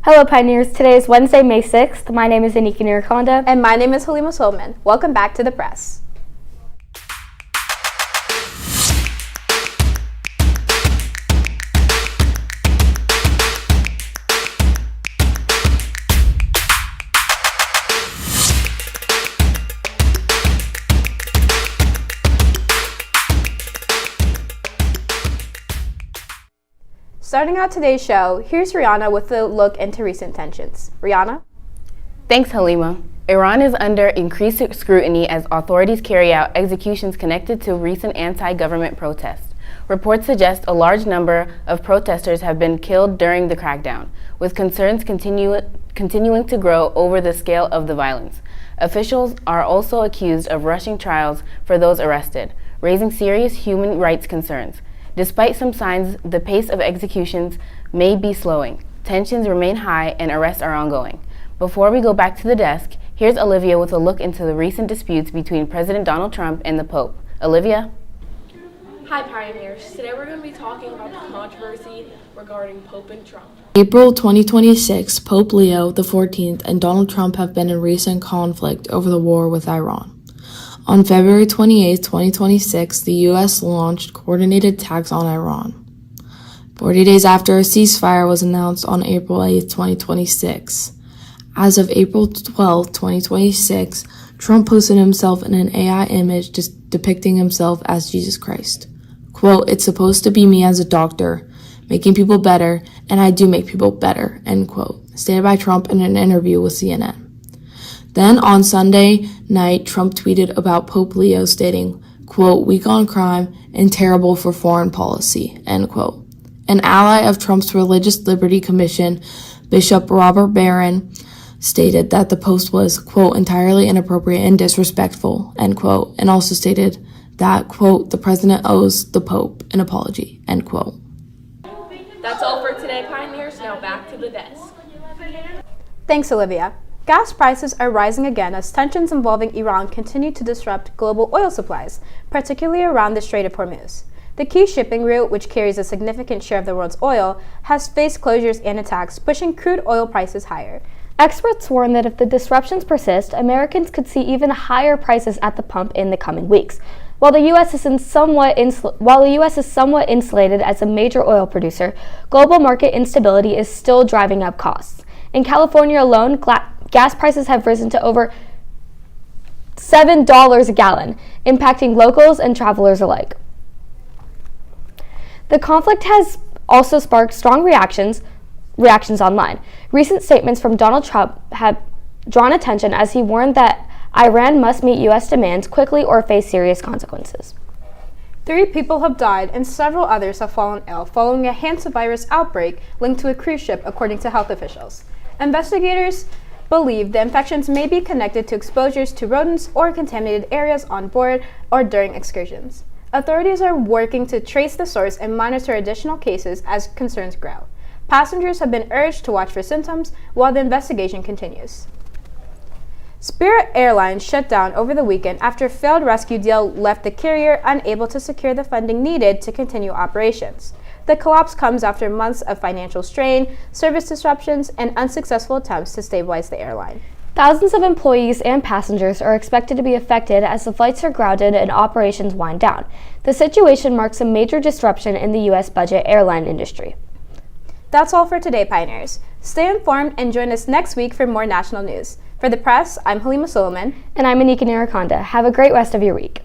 Hello Pioneers, today is Wednesday, May 6th. My name is Anika Nirakonda. And my name is Halima Solman. Welcome back to the press. Starting out today's show, here's Rihanna with a look into recent tensions. Rihanna? Thanks, Halima. Iran is under increased scrutiny as authorities carry out executions connected to recent anti-government protests. Reports suggest a large number of protesters have been killed during the crackdown, with concerns continuing to grow over the scale of the violence. Officials are also accused of rushing trials for those arrested, raising serious human rights concerns. Despite some signs, the pace of executions may be slowing. Tensions remain high and arrests are ongoing. Before we go back to the desk, here's Olivia with a look into the recent disputes between President Donald Trump and the Pope. Olivia? Hi Pioneers, today we're going to be talking about the controversy regarding Pope and Trump. April 2026, Pope Leo XIV and Donald Trump have been in recent conflict over the war with Iran. On February 28, 2026, the U.S. launched coordinated attacks on Iran. 40 days after a ceasefire was announced on April 8, 2026. As of April 12, 2026, Trump posted himself in an AI image depicting himself as Jesus Christ. Quote, "It's supposed to be me as a doctor, making people better, and I do make people better," end quote, stated by Trump in an interview with CNN. Then on Sunday night, Trump tweeted about Pope Leo stating, quote, "Weak on crime and terrible for foreign policy," end quote. An ally of Trump's Religious Liberty Commission, Bishop Robert Barron, stated that the post was, quote, "entirely inappropriate and disrespectful," end quote, and also stated that, quote, "the president owes the Pope an apology," end quote. That's all for today, Pioneers. Now back to the desk. Thanks, Olivia. Gas prices are rising again as tensions involving Iran continue to disrupt global oil supplies, particularly around the Strait of Hormuz. The key shipping route, which carries a significant share of the world's oil, has faced closures and attacks, pushing crude oil prices higher. Experts warn that if the disruptions persist, Americans could see even higher prices at the pump in the coming weeks. While the U.S. is somewhat insulated as a major oil producer, global market instability is still driving up costs. In California alone, gas prices have risen to over $7 a gallon, impacting locals and travelers alike. The conflict has also sparked strong reactions online. Recent statements from Donald Trump have drawn attention as he warned that Iran must meet U.S. demands quickly or face serious consequences. 3 people have died and several others have fallen ill following a Hansa virus outbreak linked to a cruise ship, according to health officials. Investigators believe the infections may be connected to exposures to rodents or contaminated areas on board or during excursions. Authorities are working to trace the source and monitor additional cases as concerns grow. Passengers have been urged to watch for symptoms while the investigation continues. Spirit Airlines shut down over the weekend after a failed rescue deal left the carrier unable to secure the funding needed to continue operations. The collapse comes after months of financial strain, service disruptions, and unsuccessful attempts to stabilize the airline. Thousands of employees and passengers are expected to be affected as the flights are grounded and operations wind down. The situation marks a major disruption in the U.S. budget airline industry. That's all for today, Pioneers. Stay informed and join us next week for more national news. For the press, I'm Halima Solman. And I'm Anika Nirakonda. Have a great rest of your week.